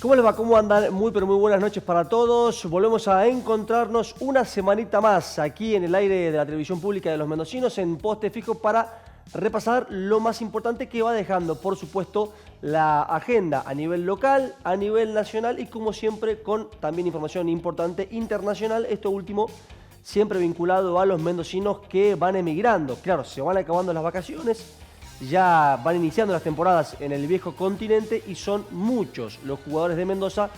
¿Cómo les va? ¿Cómo andan? Muy pero muy buenas noches para todos. Volvemos a encontrarnos una semanita más aquí en el aire de la televisión pública de los mendocinos en Poste Fijo para repasar lo más importante que va dejando, por supuesto, la agenda a nivel local, a nivel nacional y como siempre con también información importante internacional. Esto último siempre vinculado a los mendocinos que van emigrando. Claro, se van acabando las vacaciones. Ya van iniciando las temporadas en el viejo continente y son muchos los jugadores de Mendoza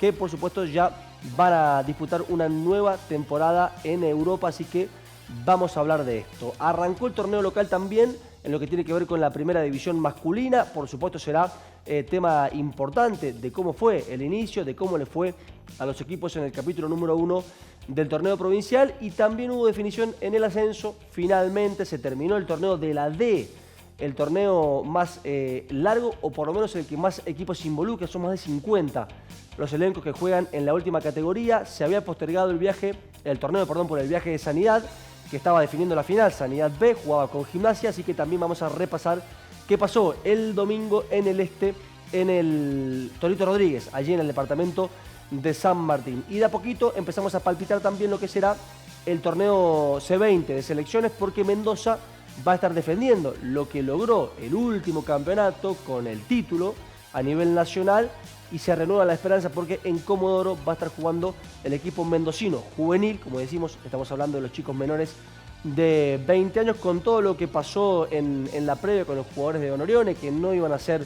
que por supuesto ya van a disputar una nueva temporada en Europa, así que vamos a hablar de esto. Arrancó el torneo local también en lo que tiene que ver con la primera división masculina, por supuesto será tema importante de cómo fue el inicio, de cómo le fue a los equipos en el capítulo número 1 del torneo provincial y también hubo definición en el ascenso. Finalmente se terminó el torneo de la D, el torneo más largo o por lo menos el que más equipos se involucra, son más de 50 los elencos que juegan en la última categoría. Se había postergado el torneo por el viaje de Sanidad, que estaba definiendo la final. Sanidad B jugaba con Gimnasia, así que también vamos a repasar qué pasó el domingo en el este, en el Torito Rodríguez, allí en el departamento de San Martín. Y de a poquito empezamos a palpitar también lo que será el torneo C20 de selecciones, porque Mendoza va a estar defendiendo lo que logró el último campeonato con el título a nivel nacional y se renueva la esperanza porque en Comodoro va a estar jugando el equipo mendocino juvenil, como decimos, estamos hablando de los chicos menores de 20 años, con todo lo que pasó en la previa con los jugadores de Honorione, que no iban a ser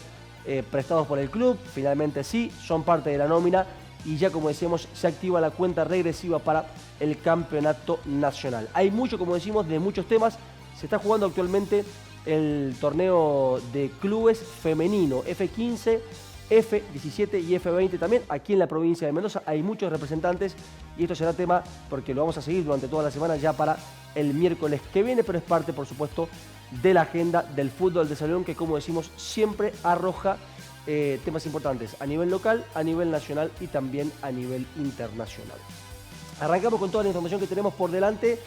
prestados por el club, finalmente sí, son parte de la nómina y ya como decíamos se activa la cuenta regresiva para el campeonato nacional. Hay mucho, como decimos, de muchos temas. Se está jugando actualmente el torneo de clubes femenino, F15, F17 y F20 también. Aquí en la provincia de Mendoza hay muchos representantes y esto será tema porque lo vamos a seguir durante toda la semana ya para el miércoles que viene, pero es parte, por supuesto, de la agenda del fútbol de salón que, como decimos, siempre arroja temas importantes a nivel local, a nivel nacional y también a nivel internacional. Arrancamos con toda la información que tenemos por delante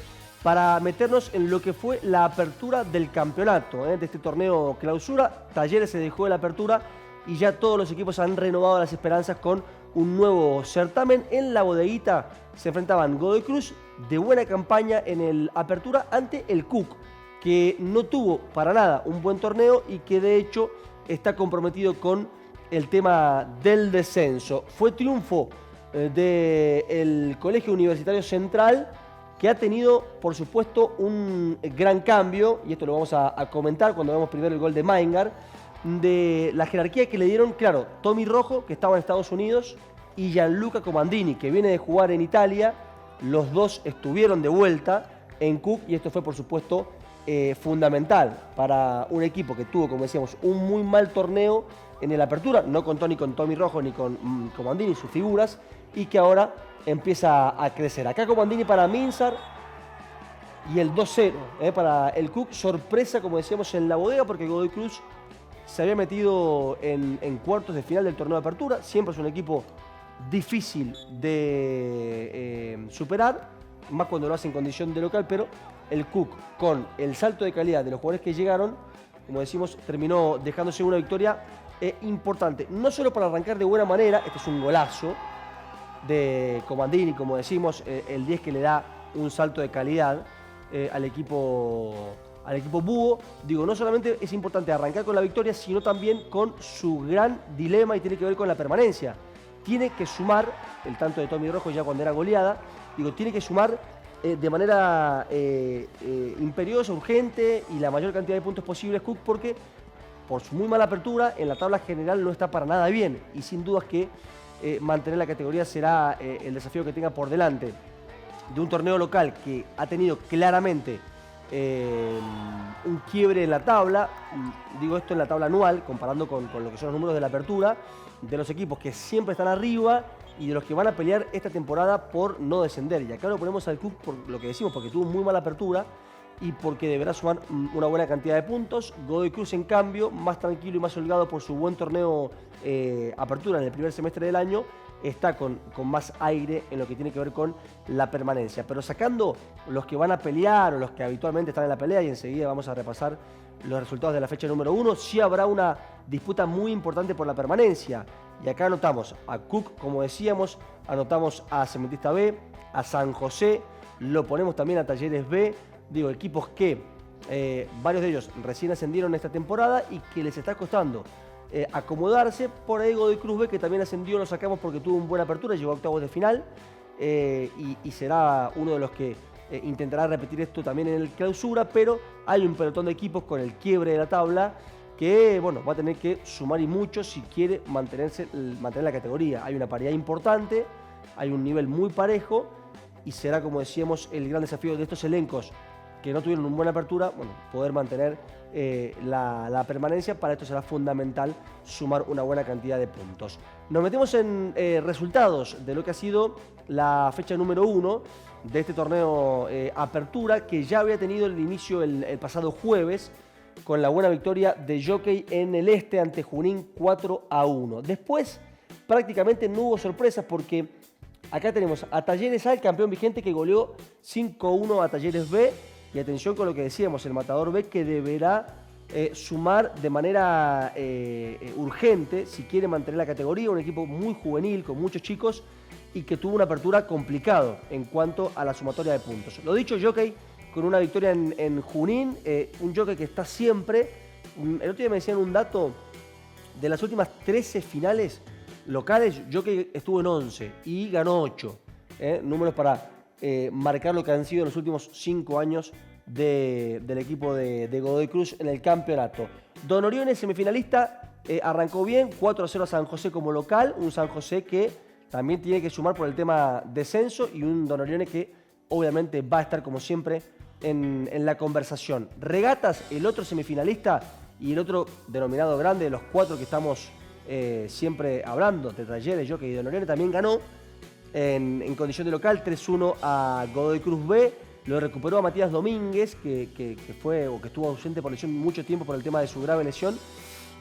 para meternos en lo que fue la apertura del campeonato de este torneo clausura. Talleres se dejó de la apertura y ya todos los equipos han renovado las esperanzas con un nuevo certamen. En la bodeguita se enfrentaban Godoy Cruz, de buena campaña en el apertura, ante el Cook, que no tuvo para nada un buen torneo y que de hecho está comprometido con el tema del descenso. Fue triunfo del Colegio Universitario Central, que ha tenido, por supuesto, un gran cambio, y esto lo vamos a comentar cuando veamos primero el gol de Maingar, de la jerarquía que le dieron, claro, Tommy Rojo, que estaba en Estados Unidos, y Gianluca Comandini, que viene de jugar en Italia. Los dos estuvieron de vuelta en Cook, y esto fue, por supuesto, fundamental para un equipo que tuvo, como decíamos, un muy mal torneo en el apertura, no contó ni con Tommy Rojo ni con Comandini, sus figuras, y que ahora empieza a crecer. Acá Comandini para Minsar y el 2-0 para el Cook. Sorpresa, como decíamos, en la bodega porque Godoy Cruz se había metido en cuartos de final del torneo de apertura. Siempre es un equipo difícil de superar, más cuando lo hace en condición de local, pero el Cook, con el salto de calidad de los jugadores que llegaron, como decimos, terminó dejándose una victoria importante. No solo para arrancar de buena manera, este es un golazo de Comandini, como decimos, el 10 que le da un salto de calidad al equipo Búho. Digo, no solamente es importante arrancar con la victoria, sino también con su gran dilema y tiene que ver con la permanencia. Tiene que sumar, el tanto de Tommy Rojo ya cuando era goleada, digo, tiene que sumar de manera imperiosa, urgente y la mayor cantidad de puntos posibles Cook, porque por su muy mala apertura en la tabla general no está para nada bien y sin dudas que mantener la categoría será el desafío que tenga por delante de un torneo local que ha tenido claramente un quiebre en la tabla. Digo esto en la tabla anual, comparando con lo que son los números de la apertura, de los equipos que siempre están arriba y de los que van a pelear esta temporada por no descender. Y acá lo ponemos al club por lo que decimos, porque tuvo muy mala apertura y porque deberá sumar una buena cantidad de puntos. Godoy Cruz, en cambio, más tranquilo y más holgado por su buen torneo apertura en el primer semestre del año, está con más aire en lo que tiene que ver con la permanencia. Pero sacando los que van a pelear o los que habitualmente están en la pelea, y enseguida vamos a repasar los resultados de la fecha número 1, sí habrá una disputa muy importante por la permanencia. Y acá anotamos a Cook, como decíamos, anotamos a Cementista B, a San José, lo ponemos también a Talleres B, digo, equipos que varios de ellos recién ascendieron esta temporada y que les está costando acomodarse. Por ahí Godoy Cruz B, que también ascendió, lo sacamos porque tuvo una buena apertura, llegó a octavos de final y será uno de los que intentará repetir esto también en el clausura, pero hay un pelotón de equipos con el quiebre de la tabla que bueno, va a tener que sumar y mucho si quiere mantener la categoría. Hay una paridad importante, hay un nivel muy parejo y será, como decíamos, el gran desafío de estos elencos que no tuvieron una buena apertura, bueno, poder mantener la permanencia. Para esto será fundamental sumar una buena cantidad de puntos. Nos metemos en resultados de lo que ha sido la fecha número 1 de este torneo Apertura, que ya había tenido el inicio el pasado jueves, con la buena victoria de Jockey en el Este ante Junín 4-1. Después prácticamente no hubo sorpresas porque acá tenemos a Talleres A, el campeón vigente, que goleó 5-1 a Talleres B. Y atención con lo que decíamos, el Matador B, que deberá sumar de manera urgente si quiere mantener la categoría. Un equipo muy juvenil, con muchos chicos y que tuvo una apertura complicado en cuanto a la sumatoria de puntos. Lo dicho, Jockey con una victoria en Junín, un Jockey que está siempre. El otro día me decían un dato, de las últimas 13 finales locales, Jockey estuvo en 11 y ganó 8. Números para marcar lo que han sido los últimos 5 años del equipo de Godoy Cruz en el campeonato. Don Orione, semifinalista, arrancó bien, 4-0 a San José como local, un San José que también tiene que sumar por el tema descenso y un Don Orione que obviamente va a estar como siempre en la conversación. Regatas, el otro semifinalista y el otro denominado grande de los 4 que estamos siempre hablando, de Talleres, Jockey y Don Orione, también ganó en condición de local 3-1 a Godoy Cruz B. Lo recuperó a Matías Domínguez, que fue o que estuvo ausente por lesión mucho tiempo por el tema de su grave lesión.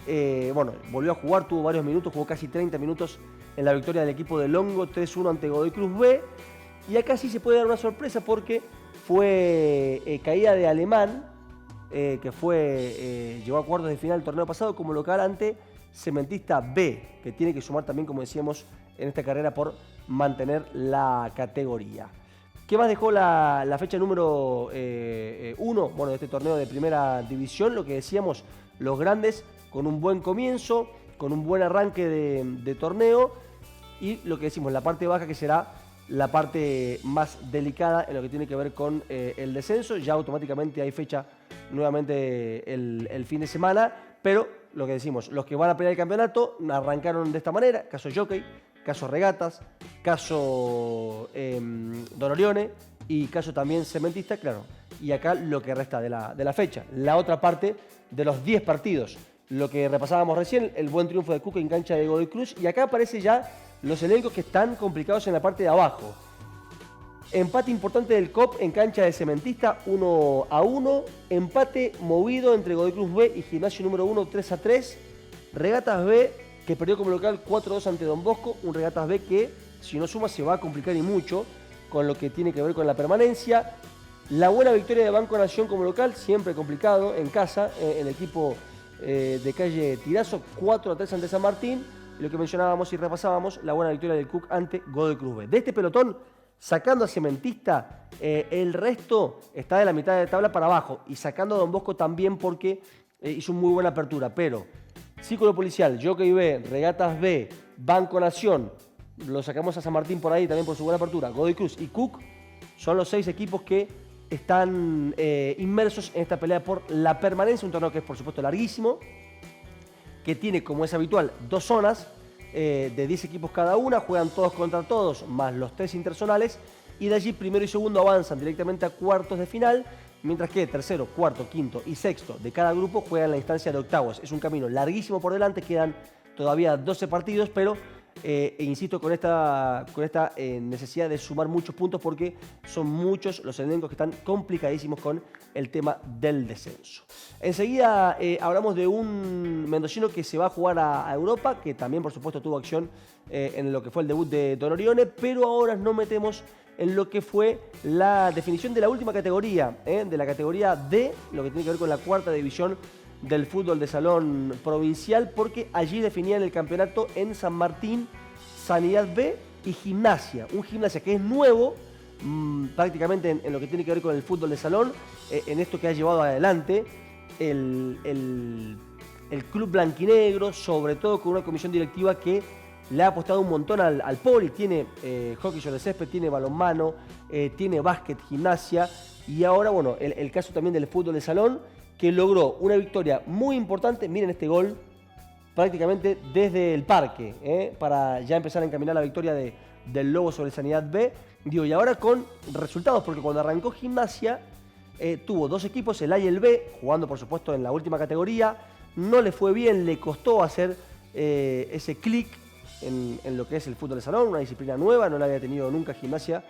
Bueno, volvió a jugar, tuvo varios minutos, jugó casi 30 minutos en la victoria del equipo de Longo 3-1 ante Godoy Cruz B. Y acá sí se puede dar una sorpresa porque fue caída de Alemán, que llegó a cuartos de final el torneo pasado como local ante Cementista B, que tiene que sumar también, como decíamos, en esta carrera por mantener la categoría. ¿Qué más dejó la fecha número 1? Bueno, de este torneo de primera división, lo que decíamos, los grandes con un buen comienzo, con un buen arranque de torneo, y lo que decimos, la parte baja, que será la parte más delicada en lo que tiene que ver con el descenso. Ya automáticamente hay fecha nuevamente el fin de semana, pero lo que decimos, los que van a pelear el campeonato arrancaron de esta manera: caso Jockey, caso Regatas, caso Don Orione y caso también Cementista, claro. Y acá lo que resta de la fecha, la otra parte de los 10 partidos, lo que repasábamos recién, el buen triunfo de Cook en cancha de Godoy Cruz, y acá aparece ya los elencos que están complicados en la parte de abajo. Empate importante del COP en cancha de Cementista, 1-1. Empate movido entre Godoy Cruz B y Gimnasio número 1, 3-3. Regatas B, que perdió como local 4-2 ante Don Bosco. Un Regatas B que, si no suma, se va a complicar y mucho con lo que tiene que ver con la permanencia. La buena victoria de Banco Nación como local, siempre complicado en casa, el equipo de calle Tirazo, 4-3 ante San Martín. Y lo que mencionábamos y repasábamos, la buena victoria del Cook ante Godoy Cruz B. De este pelotón, sacando a Cementista, el resto está de la mitad de tabla para abajo. Y sacando a Don Bosco también, porque hizo muy buena apertura. Pero Círculo Policial, Jockey B, Regatas B, Banco Nación, lo sacamos a San Martín por ahí también por su buena apertura, Godoy Cruz y Cook son los 6 equipos que están inmersos en esta pelea por la permanencia. Un torneo que es, por supuesto, larguísimo, que tiene, como es habitual, 2 zonas de 10 equipos cada una, juegan todos contra todos, más los 3 interzonales, y de allí primero y segundo avanzan directamente a cuartos de final, mientras que tercero, cuarto, quinto y sexto de cada grupo juegan la instancia de octavos. Es un camino larguísimo por delante, quedan todavía 12 partidos, pero insisto con esta necesidad de sumar muchos puntos, porque son muchos los elencos que están complicadísimos con el tema del descenso. Enseguida hablamos de un mendocino que se va a jugar a Europa, que también por supuesto tuvo acción en lo que fue el debut de Don Orione, pero ahora nos metemos en lo que fue la definición de la última categoría, de la categoría D, lo que tiene que ver con la cuarta división del fútbol de salón provincial, porque allí definían el campeonato en San Martín, Sanidad B y Gimnasia. Un Gimnasia que es nuevo, prácticamente en lo que tiene que ver con el fútbol de salón, en esto que ha llevado adelante el club blanquinegro, sobre todo con una comisión directiva que le ha apostado un montón al poli. Tiene hockey sobre césped, tiene balonmano, tiene básquet, gimnasia, y ahora, bueno, el caso también del fútbol de salón, que logró una victoria muy importante. Miren este gol, prácticamente desde el parque, para ya empezar a encaminar la victoria del Lobo sobre Sanidad B. Digo, y ahora con resultados, porque cuando arrancó Gimnasia, tuvo dos equipos, el A y el B, jugando por supuesto en la última categoría. No le fue bien, le costó hacer ese clic en lo que es el fútbol de salón, una disciplina nueva, no la había tenido nunca Gimnasia,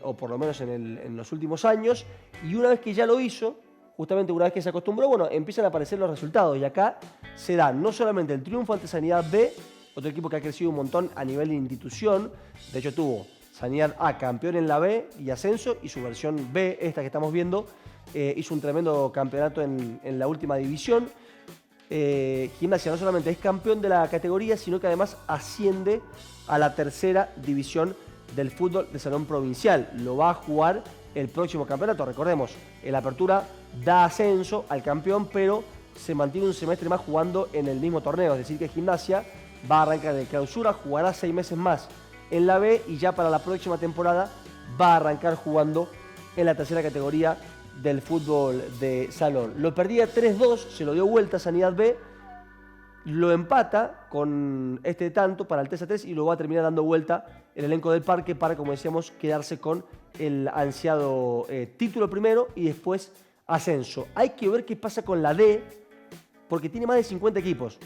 o por lo menos en los últimos años. Y una vez que ya lo hizo, justamente una vez que se acostumbró, bueno, empiezan a aparecer los resultados. Y acá se da no solamente el triunfo ante Sanidad B, otro equipo que ha crecido un montón a nivel de institución. De hecho tuvo Sanidad A campeón en la B y ascenso, y su versión B, esta que estamos viendo, hizo un tremendo campeonato en la última división. Gimnasia no solamente es campeón de la categoría, sino que además asciende a la tercera división del fútbol de salón provincial. Lo va a jugar el próximo campeonato. Recordemos, el Apertura da ascenso al campeón, pero se mantiene un semestre más jugando en el mismo torneo. Es decir, que Gimnasia va a arrancar de clausura, jugará 6 meses más en la B, y ya para la próxima temporada va a arrancar jugando en la tercera categoría del fútbol de salón. Lo perdía 3-2, se lo dio vuelta a Sanidad B, lo empata con este tanto para el 3-3 y lo va a terminar dando vuelta el elenco del Parque para, como decíamos, quedarse con el ansiado título primero y después ascenso. Hay que ver qué pasa con la D, porque tiene más de 50 equipos.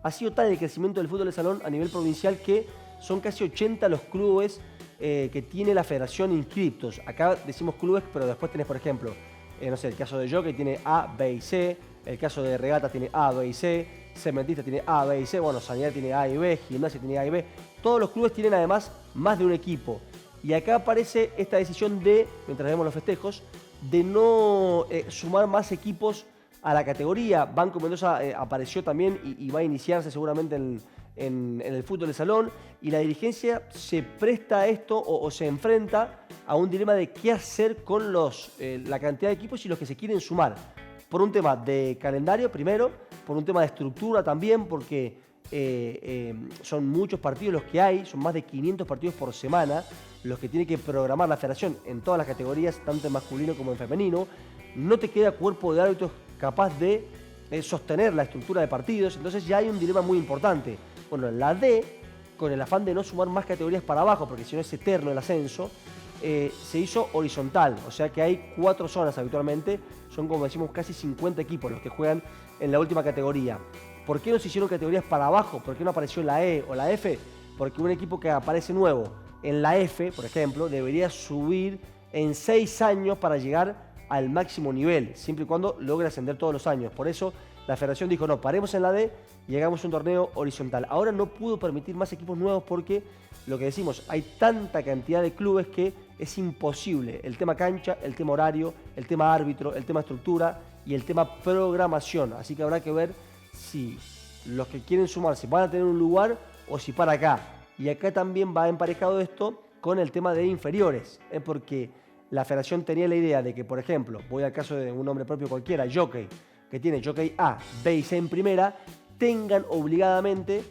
Ha sido tal el crecimiento del fútbol de salón a nivel provincial que son casi 80 los clubes que tiene la federación inscriptos. Acá decimos clubes, pero después tenés, por ejemplo, no sé, el caso de Jockey tiene A, B y C, el caso de Regata tiene A, B y C, Cementista tiene A, B y C, bueno, Sanidad tiene A y B, Gimnasia tiene A y B. Todos los clubes tienen además más de un equipo. Y acá aparece esta decisión de, mientras vemos los festejos, de no sumar más equipos a la categoría. Banco Mendoza apareció también y va a iniciarse seguramente en el fútbol de salón, y la dirigencia se presta a esto o se enfrenta a un dilema de qué hacer con la cantidad de equipos y los que se quieren sumar. Por un tema de calendario primero, por un tema de estructura también, porque son muchos partidos los que hay, son más de 500 partidos por semana los que tiene que programar la federación en todas las categorías, tanto en masculino como en femenino. No te queda cuerpo de árbitros capaz de sostener la estructura de partidos, entonces ya hay un dilema muy importante. Bueno, la D, con el afán de no sumar más categorías para abajo, porque si no es eterno el ascenso, se hizo horizontal, o sea que hay 4 zonas habitualmente, son, como decimos, casi 50 equipos los que juegan en la última categoría. ¿Por qué no se hicieron categorías para abajo? ¿Por qué no apareció la E o la F? Porque un equipo que aparece nuevo en la F, por ejemplo, debería subir en 6 años para llegar al máximo nivel, siempre y cuando logre ascender todos los años. Por eso la federación dijo, no, paremos en la D y hagamos un torneo horizontal. Ahora no pudo permitir más equipos nuevos porque, lo que decimos, hay tanta cantidad de clubes que es imposible. El tema cancha, el tema horario, el tema árbitro, el tema estructura y el tema programación. Así que habrá que ver si los que quieren sumarse van a tener un lugar o si para acá. Y acá también va emparejado esto con el tema de inferiores, porque la federación tenía la idea de que, por ejemplo, voy al caso de un nombre propio cualquiera, Jockey, que tiene Jockey A, B y C en primera, tengan obligadamente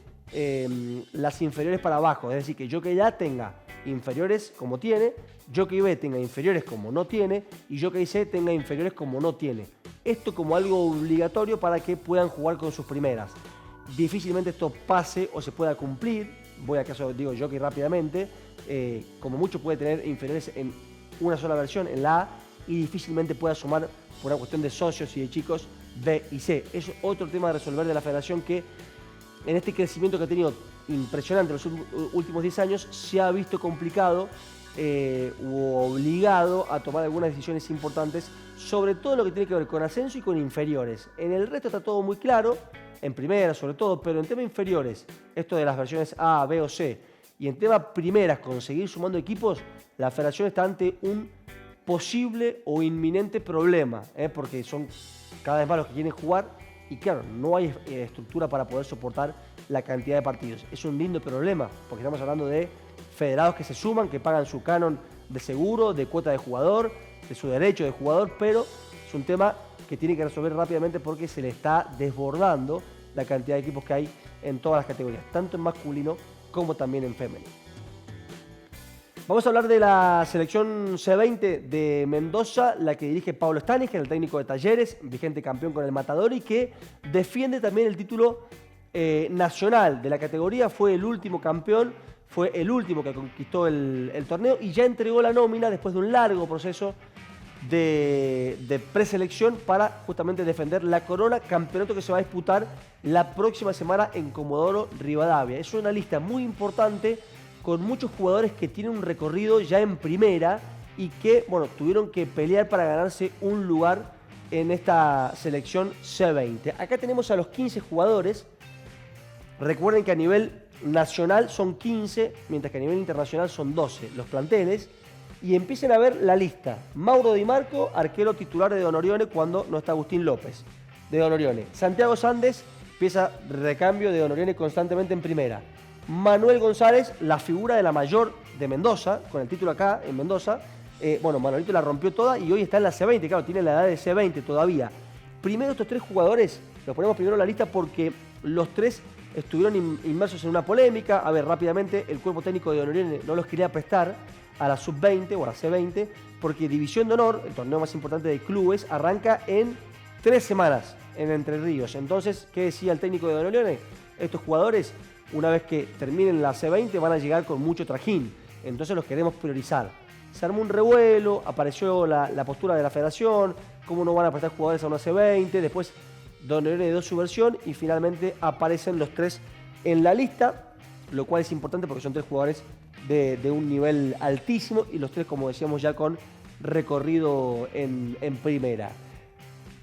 las inferiores para abajo. Es decir, que Jockey A tenga inferiores como tiene, Jockey B tenga inferiores como no tiene y Jockey C tenga inferiores como no tiene. Esto como algo obligatorio para que puedan jugar con sus primeras. Difícilmente esto pase o se pueda cumplir. Voy al caso, digo, Jockey rápidamente. Como mucho puede tener inferiores en una sola versión, en la A, y difícilmente pueda sumar, por una cuestión de socios y de chicos, B y C. Es otro tema de resolver de la federación que, en este crecimiento que ha tenido impresionante en los últimos 10 años, se ha visto complicado u obligado a tomar algunas decisiones importantes, sobre todo en lo que tiene que ver con ascenso y con inferiores. En el resto está todo muy claro, en primera sobre todo, pero en tema inferiores, esto de las versiones A, B o C, y en tema primeras, conseguir sumando equipos, la federación está ante un posible o inminente problema, porque son cada vez más los que quieren jugar y claro, no hay estructura para poder soportar la cantidad de partidos. Es un lindo problema, porque estamos hablando de federados que se suman, que pagan su canon de seguro, de cuota de jugador, de su derecho de jugador, pero es un tema que tiene que resolver rápidamente porque se le está desbordando la cantidad de equipos que hay en todas las categorías, tanto en masculino como también en femenino. Vamos a hablar de la selección C20 de Mendoza, la que dirige Pablo Staniger, el técnico de Talleres, vigente campeón con el Matador y que defiende también el título nacional de la categoría. Fue el último campeón, fue el último que conquistó el torneo y ya entregó la nómina después de un largo proceso de preselección para justamente defender la corona, campeonato que se va a disputar la próxima semana en Comodoro Rivadavia. Es una lista muy importante con muchos jugadores que tienen un recorrido ya en primera y que, bueno, tuvieron que pelear para ganarse un lugar en esta selección C20. Acá tenemos a los 15 jugadores. Recuerden que a nivel nacional son 15, mientras que a nivel internacional son 12 los planteles. Y empiecen a ver la lista. Mauro Di Marco, arquero titular de Don Orione cuando no está Agustín López, de Don Orione. Santiago Sandes, pieza de recambio de Don Orione constantemente en primera. Manuel González, la figura de la mayor de Mendoza, con el título acá en Mendoza. Bueno, Manuelito la rompió toda y hoy está en la C20, claro, tiene la edad de C20 todavía. Primero estos tres jugadores, los ponemos primero en la lista porque los tres estuvieron inmersos en una polémica. A ver, rápidamente, el cuerpo técnico de Don Orione no los quería prestar a la Sub-20 o a la C20 porque División de Honor, el torneo más importante de clubes, arranca en 3 semanas en Entre Ríos. Entonces, ¿qué decía el técnico de Don Orione? Estos jugadores, una vez que terminen la C20, van a llegar con mucho trajín. Entonces los queremos priorizar. Se armó un revuelo, apareció la postura de la federación, cómo no van a prestar jugadores a una C20. Después Don Orione dio su versión y finalmente aparecen los tres en la lista, lo cual es importante porque son tres jugadores de un nivel altísimo y los tres, como decíamos, ya con recorrido en primera.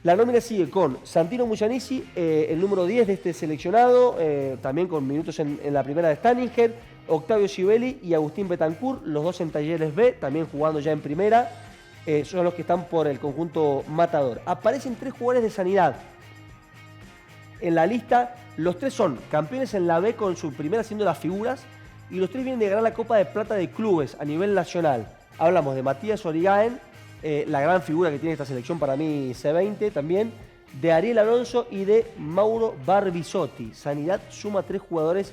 La nómina sigue con Santino Muyanisi, el número 10 de este seleccionado, también con minutos en la primera de Staniger, Octavio Sibeli y Agustín Betancourt, los dos en Talleres B, también jugando ya en primera, son los que están por el conjunto Matador. Aparecen tres jugadores de Sanidad en la lista, los tres son campeones en la B con su primera siendo las figuras y los tres vienen de ganar la Copa de Plata de Clubes a nivel nacional. Hablamos de Matías Origaen, la gran figura que tiene esta selección para mí C20 también, de Ariel Alonso y de Mauro Barbisotti. Sanidad suma tres jugadores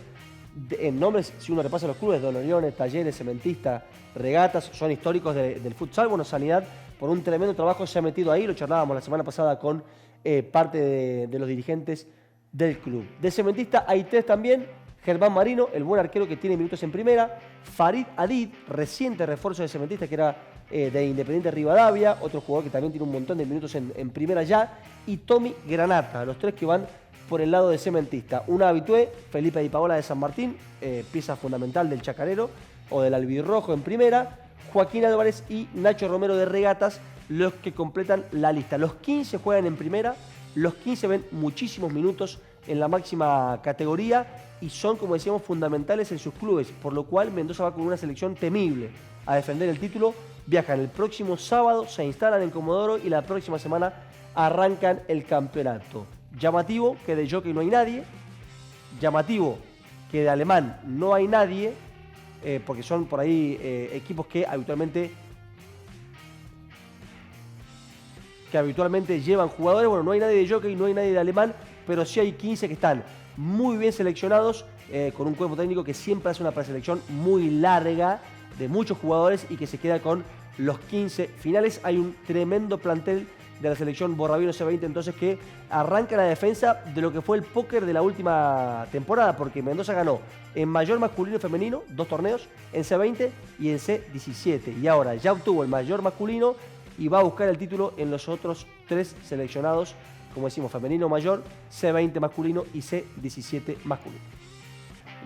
en nombres, si uno repasa los clubes, Don Orione, Talleres, Cementista, Regatas, son históricos del futsal. Bueno, Sanidad por un tremendo trabajo se ha metido ahí, lo charlábamos la semana pasada con parte de los dirigentes del club. De Cementista hay tres también: Germán Marino, el buen arquero que tiene minutos en primera; Farid Adid, reciente refuerzo de Cementista, que era de Independiente Rivadavia, otro jugador que también tiene un montón de minutos en primera ya; y Tommy Granata, los tres que van por el lado de Cementista. Una habitué, Felipe Di Paola de San Martín, pieza fundamental del Chacarero o del Albirrojo en primera; Joaquín Álvarez y Nacho Romero de Regatas, los que completan la lista. Los 15 juegan en primera, los 15 ven muchísimos minutos en la máxima categoría y son, como decíamos, fundamentales en sus clubes, por lo cual Mendoza va con una selección temible a defender el título. Viajan el próximo sábado, se instalan en Comodoro y la próxima semana arrancan el campeonato. Llamativo que de jockey no hay nadie, llamativo que de alemán no hay nadie, porque son por ahí equipos que habitualmente llevan jugadores. Bueno, no hay nadie de jockey, no hay nadie de alemán, pero sí hay 15 que están muy bien seleccionados, con un cuerpo técnico que siempre hace una preselección muy larga de muchos jugadores y que se queda con los 15 finales. Hay un tremendo plantel de la selección Borrabino C20, entonces, que arranca la defensa de lo que fue el póker de la última temporada, porque Mendoza ganó en mayor masculino y femenino 2 torneos, en C20 y en C17, y ahora ya obtuvo el mayor masculino y va a buscar el título en los otros 3 seleccionados, como decimos, femenino mayor, C20 masculino y C17 masculino.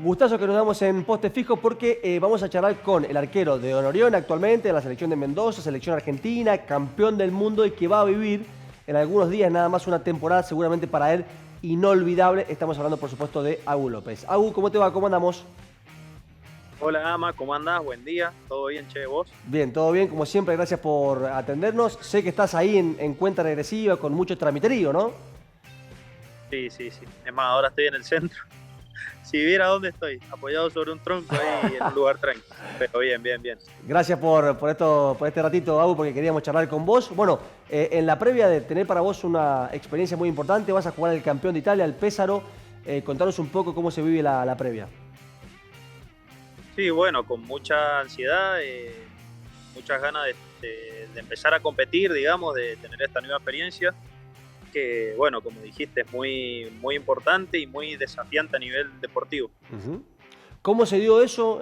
Gustazo que nos damos en Poste Fijo porque vamos a charlar con el arquero de Don Orione actualmente, de la selección de Mendoza, selección argentina, campeón del mundo y que va a vivir en algunos días nada más una temporada seguramente para él inolvidable. Estamos hablando, por supuesto, de Agu López. Agu, ¿cómo te va? ¿Cómo andamos? Hola Ama, ¿cómo andás? Buen día, ¿todo bien, che, vos? Bien, todo bien, como siempre, gracias por atendernos. Sé que estás ahí en cuenta regresiva con mucho tramiterío, ¿no? Sí, sí, sí. Es más, ahora estoy en el centro. Si viera dónde estoy, apoyado sobre un tronco ahí en un lugar tranquilo. Pero bien, bien, bien. Gracias por este ratito, Abu, porque queríamos charlar con vos. Bueno, en la previa de tener para vos una experiencia muy importante, vas a jugar el campeón de Italia, el Pésaro. Contanos un poco cómo se vive la previa. Sí, bueno, con mucha ansiedad, muchas ganas de empezar a competir, digamos, de tener esta nueva experiencia, que, bueno, como dijiste, es muy, muy importante y muy desafiante a nivel deportivo. Ujú. ¿Cómo se dio eso,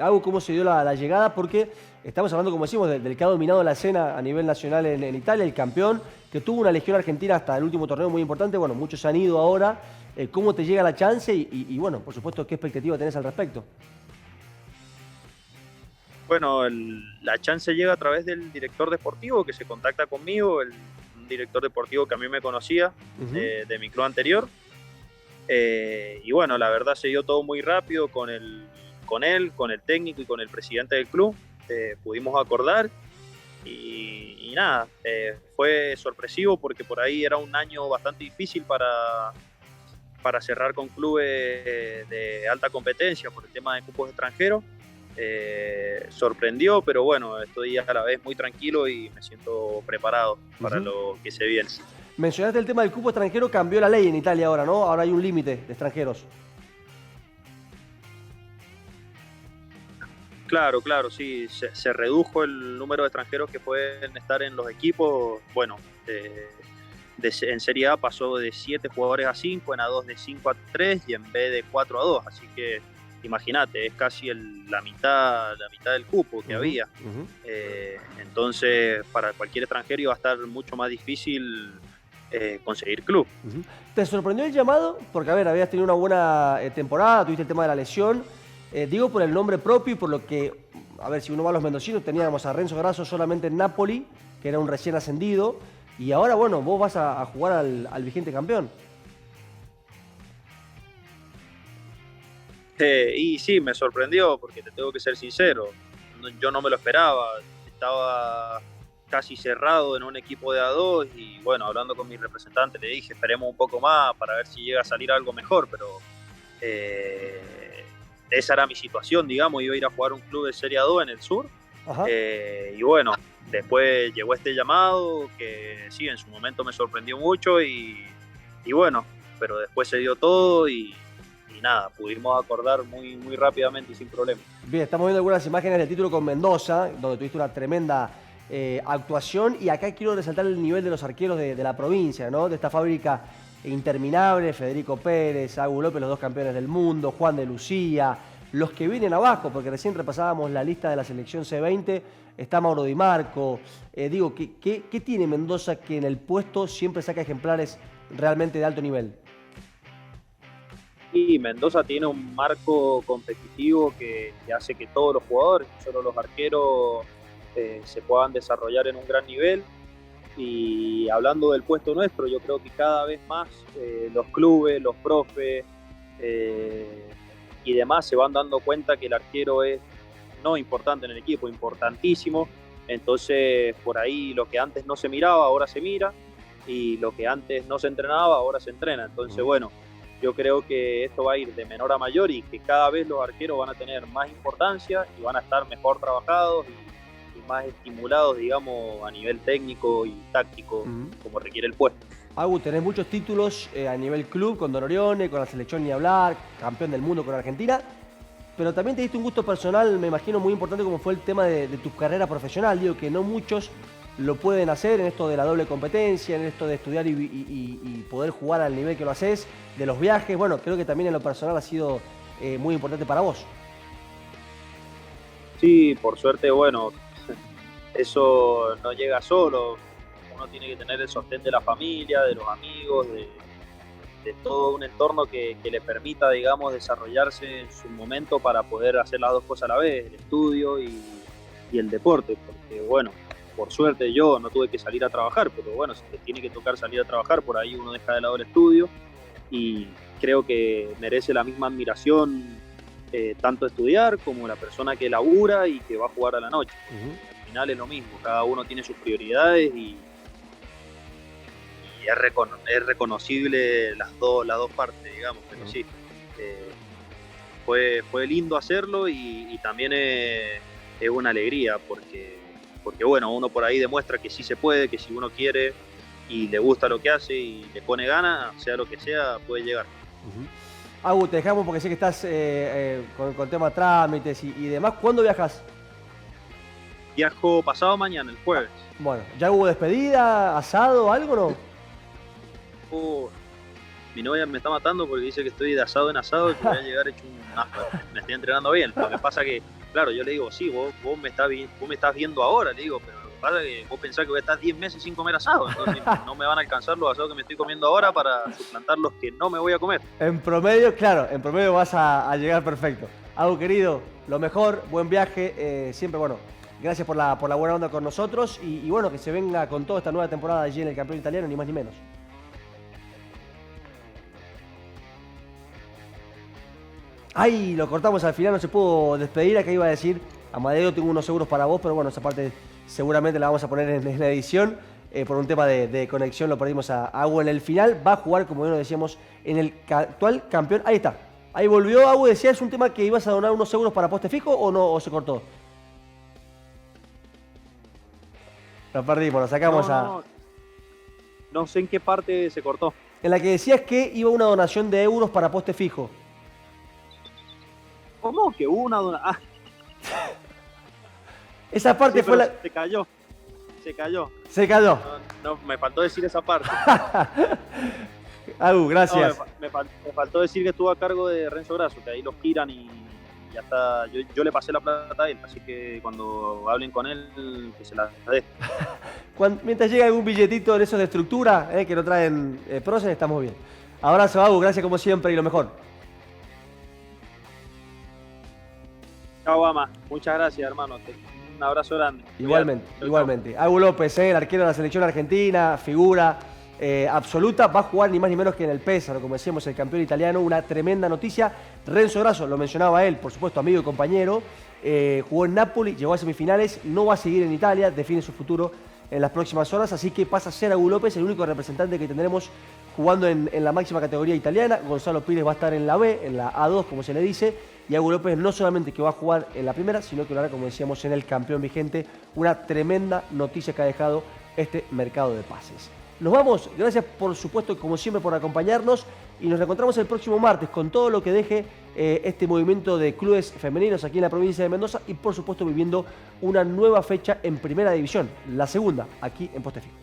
Agu? ¿Cómo se dio la llegada? Porque estamos hablando, como decimos, del que ha dominado la escena a nivel nacional en Italia, el campeón, que tuvo una legión argentina hasta el último torneo muy importante. Bueno, muchos se han ido ahora. ¿Cómo te llega la chance? Y, bueno, por supuesto, ¿qué expectativa tenés al respecto? Bueno, la chance llega a través del director deportivo que se contacta conmigo, un director deportivo que a mí me conocía Ujú, de mi club anterior. Y bueno, la verdad se dio todo muy rápido con él, con el técnico y con el presidente del club. Pudimos acordar y nada, fue sorpresivo porque por ahí era un año bastante difícil para cerrar con clubes de alta competencia por el tema de cupos extranjeros. Sorprendió, pero bueno, estoy a la vez muy tranquilo y me siento preparado para ujú. lo que se viene. Mencionaste el tema del cupo extranjero, cambió la ley en Italia ahora, ¿no? Ahora hay un límite de extranjeros. Claro, claro, sí, se redujo el número de extranjeros que pueden estar en los equipos. Bueno, en Serie A pasó de 7 jugadores a 5, en A2 de 5 a 3 y en B de 4 a 2. Así que imagínate, es casi la mitad del cupo que Ujú, había. ujú, Entonces, para cualquier extranjero iba a estar mucho más difícil conseguir club. ujú. ¿Te sorprendió el llamado? Porque, a ver, habías tenido una buena temporada, tuviste el tema de la lesión. Digo por el nombre propio y por lo que, a ver, si uno va a los mendocinos, teníamos a Renzo Grasso solamente en Napoli, que era un recién ascendido, y ahora, bueno, vos vas a jugar al vigente campeón. Y sí, me sorprendió porque te tengo que ser sincero, yo no me lo esperaba, estaba casi cerrado en un equipo de A2 y bueno, hablando con mi representante le dije esperemos un poco más para ver si llega a salir algo mejor, pero eh, esa era mi situación, digamos, iba a ir a jugar un club de Serie A2 en el sur Ajá. y bueno, después llegó este llamado que sí, en su momento me sorprendió mucho y bueno, pero después se dio todo y nada, pudimos acordar muy, muy rápidamente y sin problema. Bien, estamos viendo algunas imágenes del título con Mendoza, donde tuviste una tremenda actuación. Y acá quiero resaltar el nivel de los arqueros de la provincia, ¿no? De esta fábrica interminable: Federico Pérez, Agu López, los dos campeones del mundo, Juan de Lucía, los que vienen abajo, porque recién repasábamos la lista de la selección C20, está Mauro Di Marco. Digo, ¿qué tiene Mendoza que en el puesto siempre saca ejemplares realmente de alto nivel? Y Mendoza tiene un marco competitivo que hace que todos los jugadores, no solo los arqueros, se puedan desarrollar en un gran nivel. Y hablando del puesto nuestro, yo creo que cada vez más los clubes, los profes y demás se van dando cuenta que el arquero es no importante en el equipo, importantísimo. Entonces, por ahí lo que antes no se miraba, ahora se mira, y lo que antes no se entrenaba, ahora se entrena. Entonces, Ujú. bueno, yo creo que esto va a ir de menor a mayor y que cada vez los arqueros van a tener más importancia y van a estar mejor trabajados y más estimulados, digamos, a nivel técnico y táctico, Ujú. como requiere el puesto. Agu, tenés muchos títulos a nivel club, con Don Orione, con la selección ni hablar, campeón del mundo con Argentina, pero también te diste un gusto personal, me imagino, muy importante como fue el tema de tu carrera profesional. Digo que no muchos lo pueden hacer en esto de la doble competencia, en esto de estudiar y poder jugar al nivel que lo haces, de los viajes. Bueno, creo que también en lo personal ha sido muy importante para vos. Sí, por suerte, bueno, eso no llega solo. Uno tiene que tener el sostén de la familia, de los amigos, de todo un entorno que le permita, digamos, desarrollarse en su momento para poder hacer las dos cosas a la vez, el estudio y el deporte. Porque, bueno, por suerte yo no tuve que salir a trabajar, pero bueno, si te tiene que tocar salir a trabajar, por ahí uno deja de lado el estudio y creo que merece la misma admiración tanto estudiar como la persona que labura y que va a jugar a la noche. Al final es lo mismo, cada uno tiene sus prioridades y es reconocible las dos partes, digamos, pero sí. Fue lindo hacerlo y también es una alegría porque bueno, uno por ahí demuestra que sí se puede, que si uno quiere y le gusta lo que hace y le pone ganas, sea lo que sea, puede llegar. Agu, te dejamos porque sé que estás con tema trámites y demás. ¿Cuándo viajas? Viajo pasado mañana, el jueves. Bueno, ¿ya hubo despedida, asado, algo no? Mi novia me está matando porque dice que estoy de asado en asado y que voy a llegar hecho un asco. Me estoy entrenando bien. Lo que pasa que, claro, yo le digo, sí, vos me estás viendo ahora, le digo, pero lo que pasa es que vos pensás que voy a estar 10 meses sin comer asado, entonces no me van a alcanzar los asados que me estoy comiendo ahora para suplantar los que no me voy a comer. En promedio, claro, en promedio vas a llegar perfecto. Agu, querido, lo mejor, buen viaje, siempre, bueno, gracias por la buena onda con nosotros y bueno, que se venga con toda esta nueva temporada allí en el campeón italiano, ni más ni menos. Ay, lo cortamos al final, no se pudo despedir. Acá iba a decir, Amadeo, tengo unos seguros para vos, pero bueno, esa parte seguramente la vamos a poner en la edición. Por un tema de conexión lo perdimos a Agu en el final. Va a jugar, como bien lo decíamos, en el actual campeón. Ahí está. Ahí volvió Agu. Decía, ¿es un tema que ibas a donar unos seguros para poste fijo o no? ¿O se cortó? Lo perdimos, lo sacamos No sé en qué parte se cortó. En la que decías que iba una donación de euros para poste fijo. ¿Cómo? Que hubo una donación. Esa parte sí, fue la... Se cayó. Se cayó. No, me faltó decir esa parte. Agu, gracias. No, me faltó decir que estuvo a cargo de Renzo Grasso, que ahí los giran y ya está. Yo le pasé la plata a él, así que cuando hablen con él, que se la dé. Mientras llega algún billetito de esos de estructura, que no traen próceres, estamos bien. Abrazo, Agu, gracias como siempre y lo mejor. Chao, Ama. Muchas gracias, hermano. Un abrazo grande. Igualmente. Agu López, el arquero de la selección argentina, figura absoluta, va a jugar ni más ni menos que en el Pesaro, como decíamos, el campeón italiano. Una tremenda noticia. Renzo Grasso, lo mencionaba él, por supuesto, amigo y compañero, jugó en Napoli, llegó a semifinales, no va a seguir en Italia, define su futuro en las próximas horas, así que pasa a ser Agu López el único representante que tendremos jugando en la máxima categoría italiana. Gonzalo Pires va a estar en la B, en la A2, como se le dice, y Agu López no solamente que va a jugar en la primera, sino que lo hará, como decíamos, en el campeón vigente. Una tremenda noticia que ha dejado este mercado de pases. Nos vamos, gracias por supuesto, como siempre, por acompañarnos y nos reencontramos el próximo martes con todo lo que deje este movimiento de clubes femeninos aquí en la provincia de Mendoza y por supuesto viviendo una nueva fecha en Primera División, la segunda, aquí en Poste Fijo.